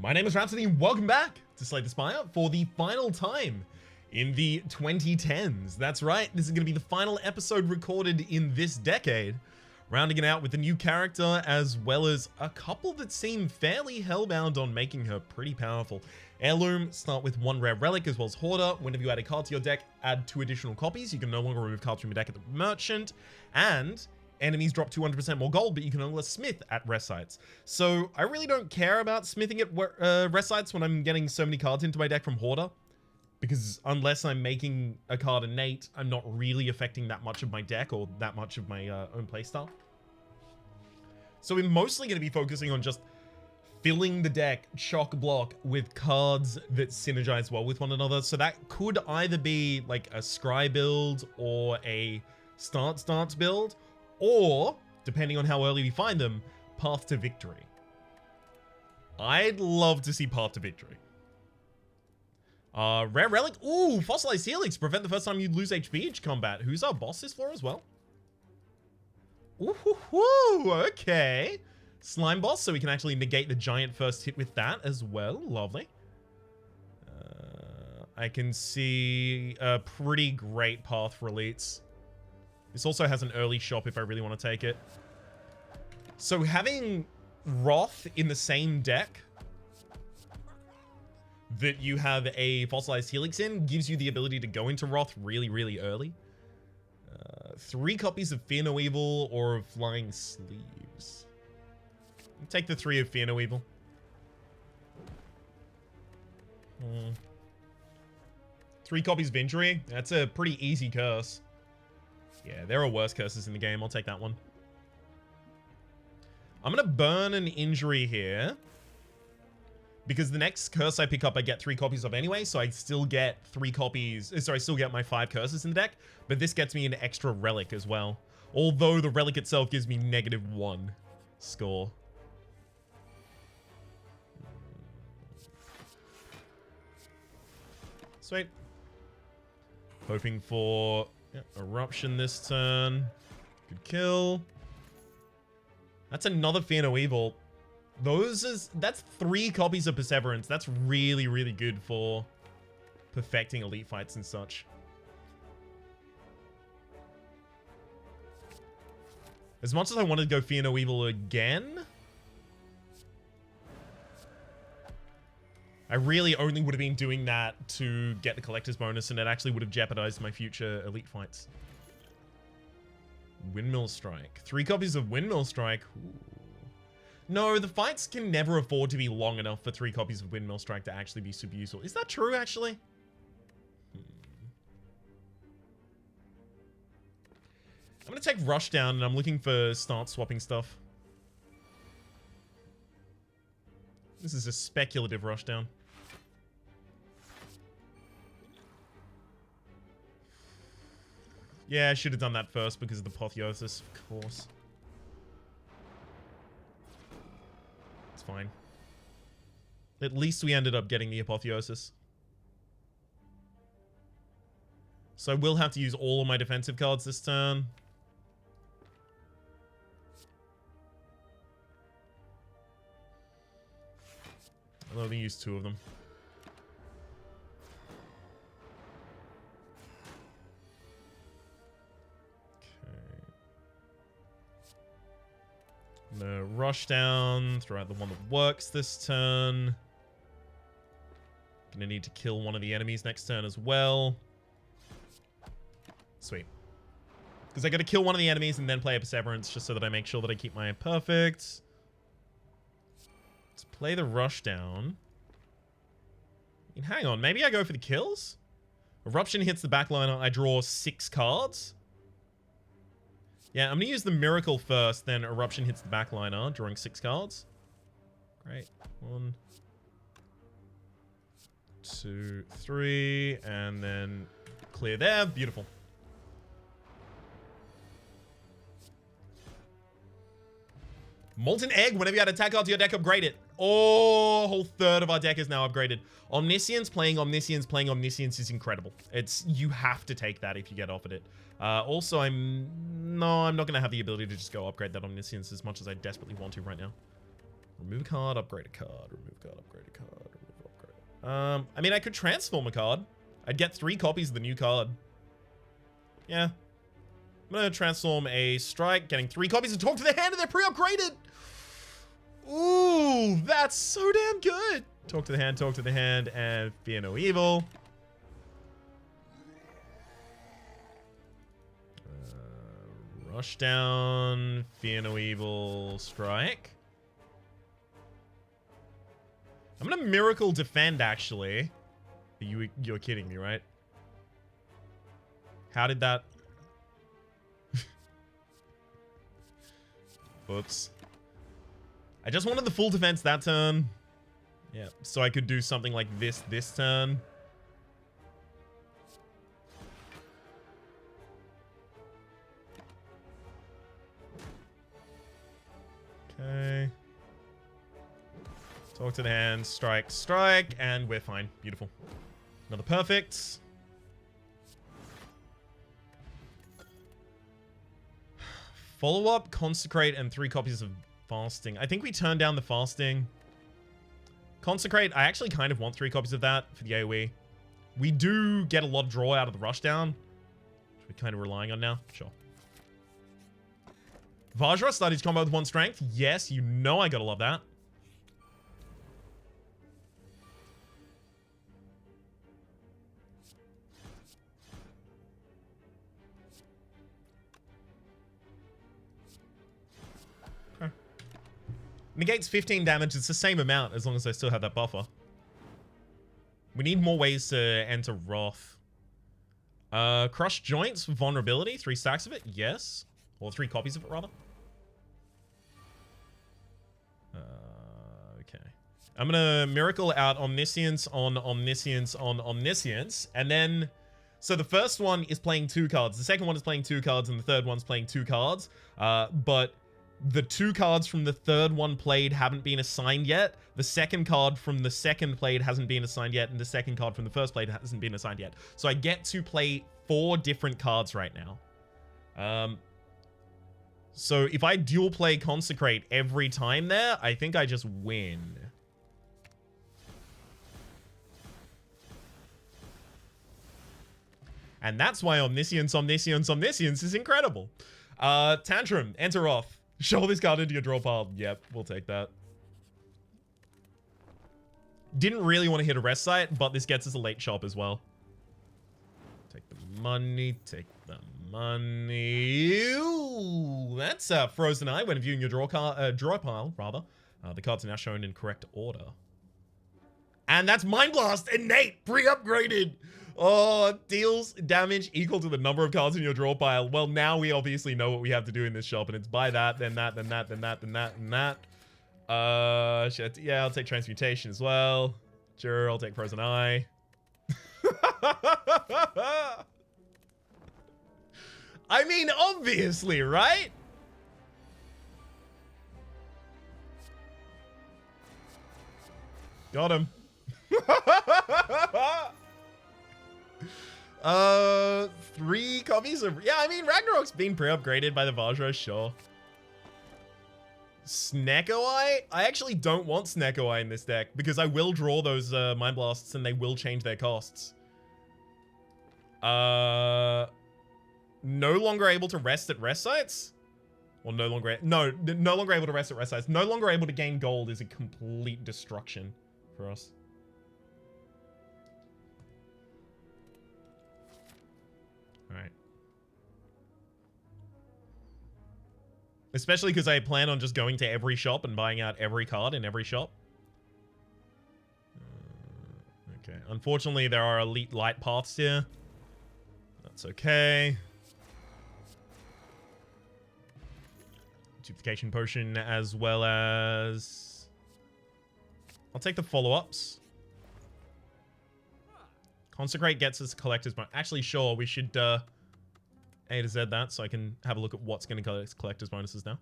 My name is Rhapsody and welcome back to Slay the Spire for the final time in the 2010s. That's right, this is going to be the final episode recorded in this decade, rounding it out with a new character as well as a couple that seem fairly hellbound on making her pretty powerful. Heirloom, start with one rare relic as well as Hoarder. Whenever you add a card to your deck, add 2 additional copies. You can no longer remove cards from your deck at the merchant, and enemies drop 200% more gold, but you can only smith at rest sites. So I really don't care about smithing at rest sites when I'm getting so many cards into my deck from Hoarder, because unless I'm making a card innate, I'm not really affecting that much of my deck or that much of my own playstyle. So we're mostly going to be focusing on just filling the deck chock block with cards that synergize well with one another. So that could either be like a Scry build or a stance build, or, depending on how early we find them, Path to Victory. I'd love to see Path to Victory. Rare Relic. Ooh, Fossilized Helix. Prevent the first time you lose HP each combat. Who's our boss this for as well? Ooh, okay. Slime boss, so we can actually negate the giant first hit with that as well. Lovely. I can see a pretty great path for elites. This also has an early shop if I really want to take it. So having Wrath in the same deck that you have a Fossilized Helix in gives you the ability to go into Wrath really, really early. 3 copies of Fear No Evil or of Flying Sleeves. I'll take the 3 of Fear No Evil. 3 copies of Injury. That's a pretty easy curse. Yeah, there are worse curses in the game. I'll take that one. I'm going to burn an Injury here, because the next curse I pick up, I get 3 copies of anyway, so I still get 3 copies. Sorry, I still get my 5 curses in the deck, but this gets me an extra relic as well. Although the relic itself gives me -1 score. Sweet. Hoping for Eruption this turn. Good kill. That's another Fear No Evil. That's 3 copies of Perseverance. That's really, really good for perfecting elite fights and such. As much as I wanted to go Fear No Evil again, I really only would have been doing that to get the collector's bonus, and it actually would have jeopardized my future elite fights. Windmill Strike. 3 copies of Windmill Strike. Ooh. No, the fights can never afford to be long enough for 3 copies of Windmill Strike to actually be super useful. Is that true, actually? I'm going to take Rushdown, and I'm looking for start swapping stuff. This is a speculative Rushdown. Yeah, I should have done that first because of the Apotheosis, of course. It's fine. At least we ended up getting the Apotheosis. So I will have to use all of my defensive cards this turn. I'll only use 2 of them. I'm gonna rush down, throw out the one that works this turn. Gonna need to kill one of the enemies next turn as well. Sweet. Because I gotta kill one of the enemies and then play a Perseverance just so that I make sure that I keep my perfect. Let's play the rush down. And hang on, maybe I go for the kills? Eruption hits the backliner, I draw 6 cards. Yeah, I'm going to use the Miracle first, then Eruption hits the backliner, drawing 6 cards. Great. 1, 2, 3, and then clear there. Beautiful. Molten Egg, whenever you add a attack card to your deck, upgrade it. Oh, a whole third of our deck is now upgraded. Omniscience, playing Omniscience is incredible. You have to take that if you get offered it. Also, I'm not going to have the ability to just go upgrade that Omniscience as much as I desperately want to right now. Remove a card, upgrade a card. Remove a card, upgrade a card. Remove, upgrade. I mean, I could transform a card. I'd get 3 copies of the new card. Yeah. I'm gonna transform a strike, getting 3 copies of Talk to the Hand, and they're pre-upgraded. Ooh, that's so damn good. Talk to the hand, and Fear No Evil. Rush down, Fear No Evil, strike. I'm gonna Miracle Defend, actually. You're kidding me, right? How did that... Whoops. I just wanted the full defense that turn. Yeah, so I could do something like this turn. Okay. Talk to the hand, strike, and we're fine. Beautiful. Another perfect. Follow up, consecrate, and 3 copies of fasting. I think we turned down the fasting. Consecrate, I actually kind of want 3 copies of that for the AoE. We do get a lot of draw out of the rushdown, which we're kind of relying on now. Sure. Vajra started his combo with 1 strength. Yes, you know I gotta love that. Negates 15 damage. It's the same amount as long as I still have that buffer. We need more ways to enter Wrath. Crush Joints, Vulnerability. 3 stacks of it. Yes. Or 3 copies of it, rather. Okay. I'm going to Miracle out Omniscience on Omniscience on Omniscience. And then... So the first one is playing 2 cards. The second one is playing 2 cards. And the third one's playing 2 cards. But... The 2 cards from the third one played haven't been assigned yet. The second card from the second played hasn't been assigned yet. And the second card from the first played hasn't been assigned yet. So I get to play 4 different cards right now. So if I dual play Consecrate every time there, I think I just win. And that's why Omniscience is incredible. Tantrum, enter off. Show this card into your draw pile. Yep, we'll take that. Didn't really want to hit a rest site, but this gets us a late shop as well. Take the money, take the money. Ooh, that's Frozen Eye when viewing your draw pile, rather. The cards are now shown in correct order. And that's Mind Blast, innate, pre-upgraded. Oh, deals damage equal to the number of cards in your draw pile. Well, now we obviously know what we have to do in this shop, and it's buy that, then that, then that, then that, then that, and that. Shit. Yeah, I'll take Transmutation as well. Sure, I'll take Frozen Eye. I mean, obviously, right? Got him. 3 copies of... Yeah, I mean, Ragnarok's been pre-upgraded by the Vajra, sure. Snecko Eye? I actually don't want Snecko Eye in this deck, because I will draw those Mind Blasts, and they will change their costs. No longer able to rest at rest sites? Or no longer... No longer able to rest at rest sites. No longer able to gain gold is a complete destruction for us. Alright. Especially because I plan on just going to every shop and buying out every card in every shop. Okay. Unfortunately, there are elite light paths here. That's okay. Duplication potion as well as... I'll take the follow-ups. Consecrate gets us collector's bonus. Actually, sure, we should A to Z that so I can have a look at what's going to collect collector's bonuses now.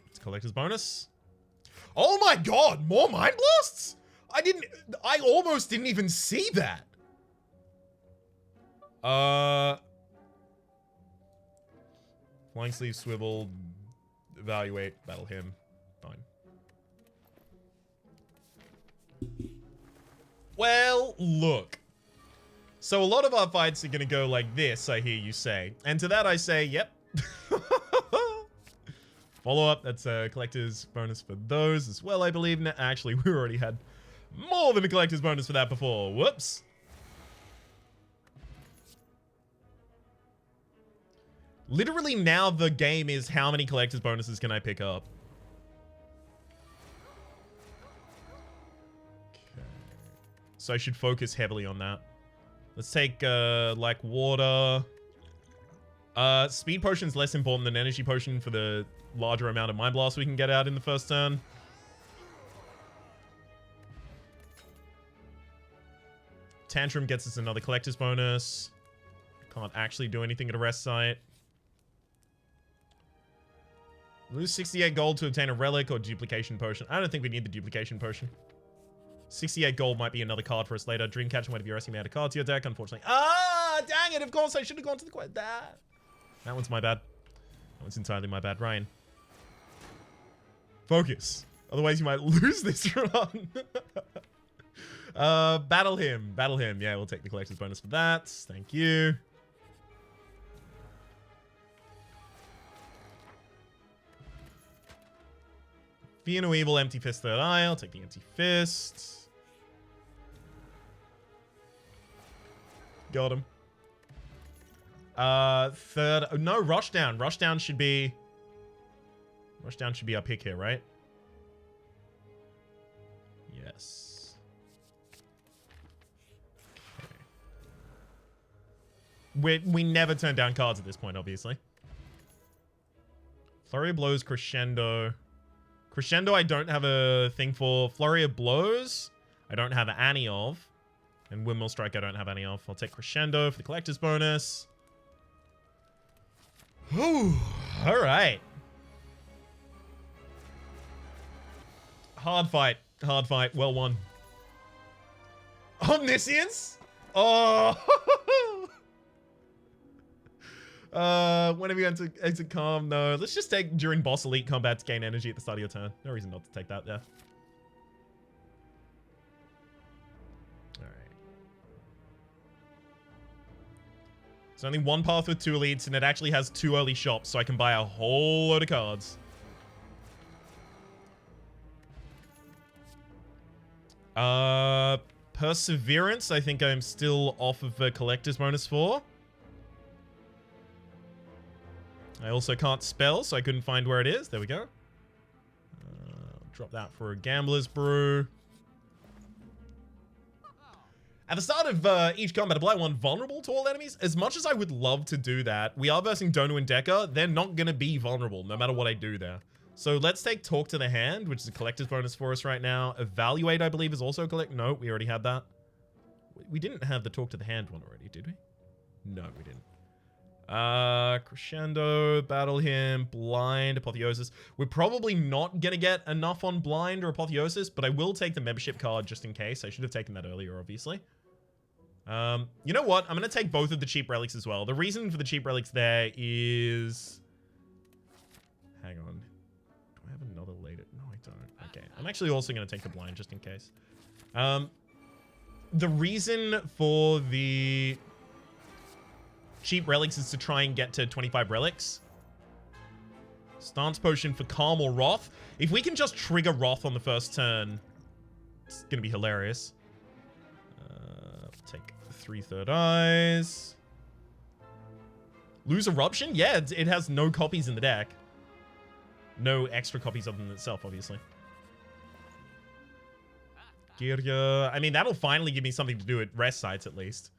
It's collector's bonus. Oh my god, more Mind Blasts? I almost didn't even see that. Flying Sleeve Swivel, evaluate, battle him. Fine. Well, look. So a lot of our fights are going to go like this, I hear you say. And to that I say, yep. Follow up, that's a collector's bonus for those as well, I believe. No, actually, we already had more than a collector's bonus for that before. Whoops. Literally now the game is how many collector's bonuses can I pick up? Okay. So I should focus heavily on that. Let's take, like, water. Speed potion's less important than energy potion for the larger amount of Mind Blast we can get out in the first turn. Tantrum gets us another collector's bonus. Can't actually do anything at a rest site. Lose 68 gold to obtain a relic or duplication potion. I don't think we need the duplication potion. 68 gold might be another card for us later. Dreamcatcher might be resting me out of cards to your deck, unfortunately. Ah, dang it. Of course, I should have gone to the quest. That one's my bad. That one's entirely my bad. Ryan. Focus. Otherwise, you might lose this run. Battle him. Battle him. Yeah, we'll take the collector's bonus for that. Thank you. Fear no evil, empty fist, third eye. I'll take the empty fist. Got him. Third. Oh, no, Rushdown. Rushdown should be our pick here, right? Yes. Okay. We never turn down cards at this point, obviously. Flurry of Blows, Crescendo. Crescendo I don't have a thing for. Flurry of Blows I don't have any of. And Windmill Strike I don't have any of. I'll take Crescendo for the collector's bonus. Whew. Alright. Hard fight. Hard fight. Well won. Omniscience? Oh! When are we going to exit calm? No, let's just take during boss elite combat to gain energy at the start of your turn. No reason not to take that, yeah. Alright. There's only one path with 2 elites, and it actually has 2 early shops, so I can buy a whole load of cards. Perseverance, I think I'm still off of a collector's bonus for. I also can't spell, so I couldn't find where it is. There we go. Drop that for a Gambler's Brew. At the start of each combat, apply 1 vulnerable to all enemies. As much as I would love to do that, we are versing Donu and Decker. They're not going to be vulnerable, no matter what I do there. So let's take Talk to the Hand, which is a collector's bonus for us right now. Evaluate, I believe, is also a collect. No, we already had that. We didn't have the Talk to the Hand one already, did we? No, we didn't. Crescendo, Battle Him, Blind, Apotheosis. We're probably not gonna get enough on Blind or Apotheosis, but I will take the membership card just in case. I should have taken that earlier, obviously. You know what? I'm gonna take both of the cheap relics as well. The reason for the cheap relics there is... Hang on. Do I have another later? No, I don't. Okay. I'm actually also gonna take the Blind just in case. The reason for the... cheap relics is to try and get to 25 relics. Stance potion for Calm or Wrath. If we can just trigger Wrath on the first turn, it's gonna be hilarious. Take 3 third eyes. Lose Eruption? Yeah, it has no copies in the deck. No extra copies other than itself, obviously. Girya. I mean, that'll finally give me something to do at rest sites at least.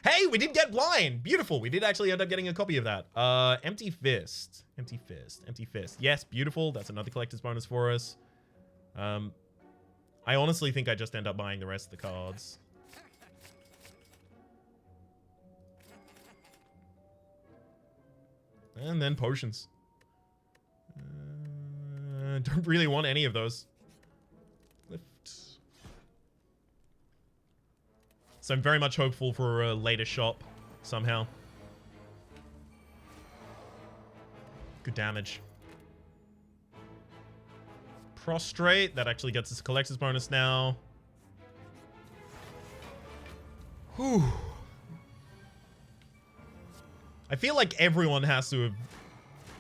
Hey, we did get Blind. Beautiful. We did actually end up getting a copy of that. Empty Fist. Empty Fist. Empty Fist. Yes, beautiful. That's another collector's bonus for us. I honestly think I just end up buying the rest of the cards. And then potions. Don't really want any of those. Lift. So I'm very much hopeful for a later shop somehow. Good damage. Prostrate. That actually gets us a collector's bonus now. Whew. I feel like everyone has to have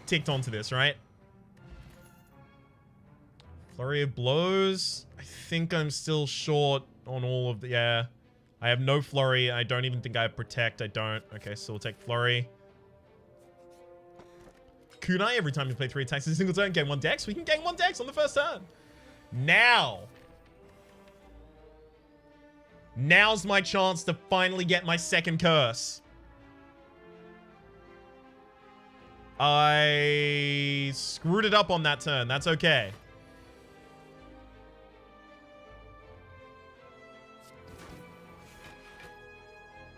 ticked onto this, right? Flurry of Blows. I think I'm still short on all of the... Yeah. I have no Flurry. I don't even think I have Protect. I don't. Okay, so we'll take Flurry. Kunai, every time you play 3 attacks in a single turn, gain 1 dex. We can gain 1 dex on the first turn. Now. Now's my chance to finally get my second curse. I screwed it up on that turn. That's okay.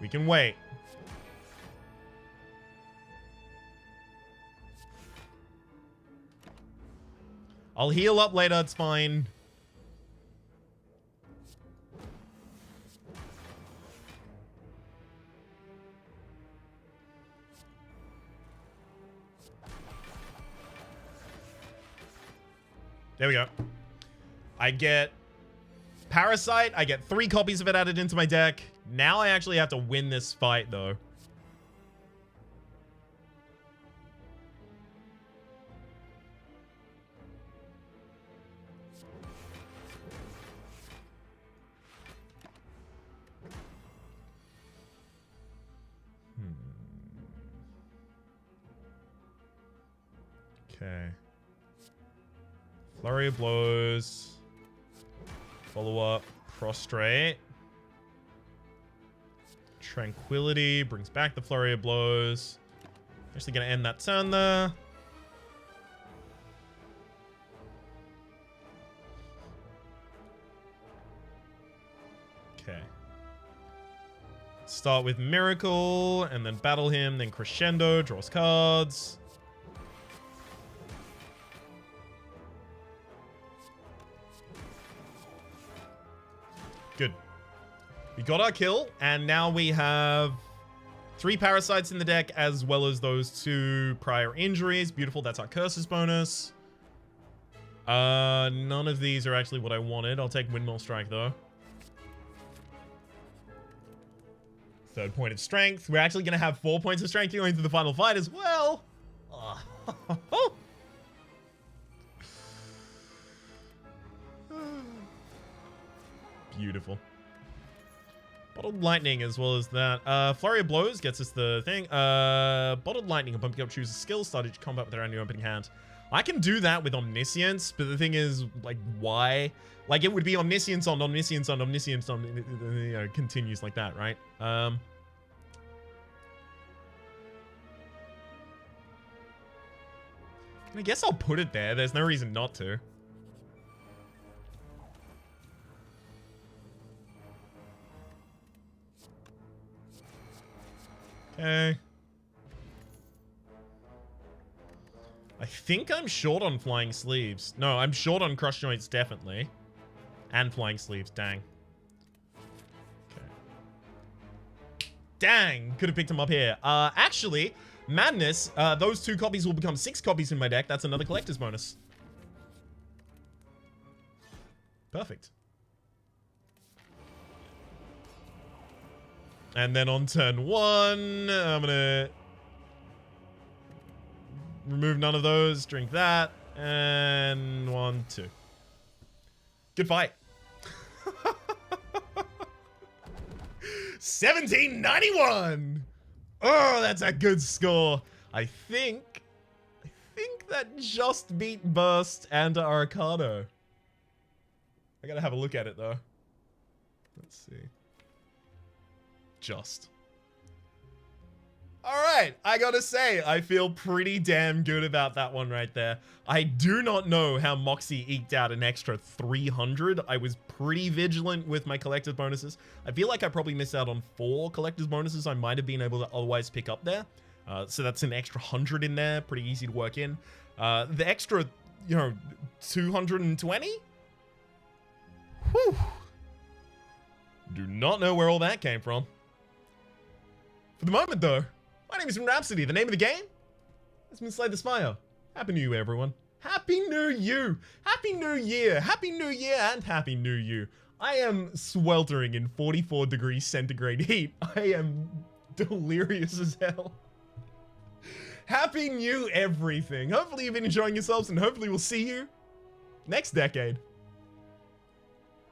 We can wait. I'll heal up later. It's fine. There we go. I get Parasite. I get 3 copies of it added into my deck. Now I actually have to win this fight, though. Okay. Flurry of Blows. Follow up. Prostrate. Tranquility. Brings back the Flurry of Blows. Actually going to end that turn there. Okay. Start with Miracle, and then battle him, then Crescendo, draws cards. Good. We got our kill, and now we have 3 parasites in the deck, as well as those 2 prior injuries. Beautiful, that's our curses bonus. None of these are actually what I wanted. I'll take Windmill Strike, though. 3rd point of strength. We're actually going to have 4 points of strength going into the final fight as well. Beautiful. Bottled Lightning as well as that. Flurry of Blows gets us the thing. Bottled Lightning, a bumping up, choose a skill, start each combat with their own new opening hand. I can do that with Omniscience, but the thing is, like, why? Like, it would be Omniscience on Omniscience on Omniscience on, you know, continues like that, right? I guess I'll put it there. There's no reason not to. Okay. I think I'm short on Flying Sleeves. No, I'm short on Crush Joints, definitely. And Flying Sleeves, dang. Okay. Dang! Could have picked him up here. Actually, Madness, those 2 copies will become 6 copies in my deck. That's another collector's bonus. Perfect. And then on turn 1, I'm gonna remove none of those, drink that, and 1, 2. Good fight. 1791. Oh, that's a good score. I think that just beat Burst and Arcano. I gotta have a look at it though. Let's see. Just. Alright, I gotta say, I feel pretty damn good about that one right there. I do not know how Moxie eked out an extra 300. I was pretty vigilant with my collector's bonuses. I feel like I probably missed out on 4 collector's bonuses I might have been able to otherwise pick up there. So that's an extra 100 in there, pretty easy to work in. The extra, you know, 220? Whew. Do not know where all that came from. For the moment, though, my name is Rhapsody. The name of the game has been Slay the Spire. Happy New Year, everyone. Happy New You! Happy New Year! Happy New Year and Happy New You! I am sweltering in 44 degrees centigrade heat. I am delirious as hell. Happy New everything. Hopefully you've been enjoying yourselves and hopefully we'll see you next decade.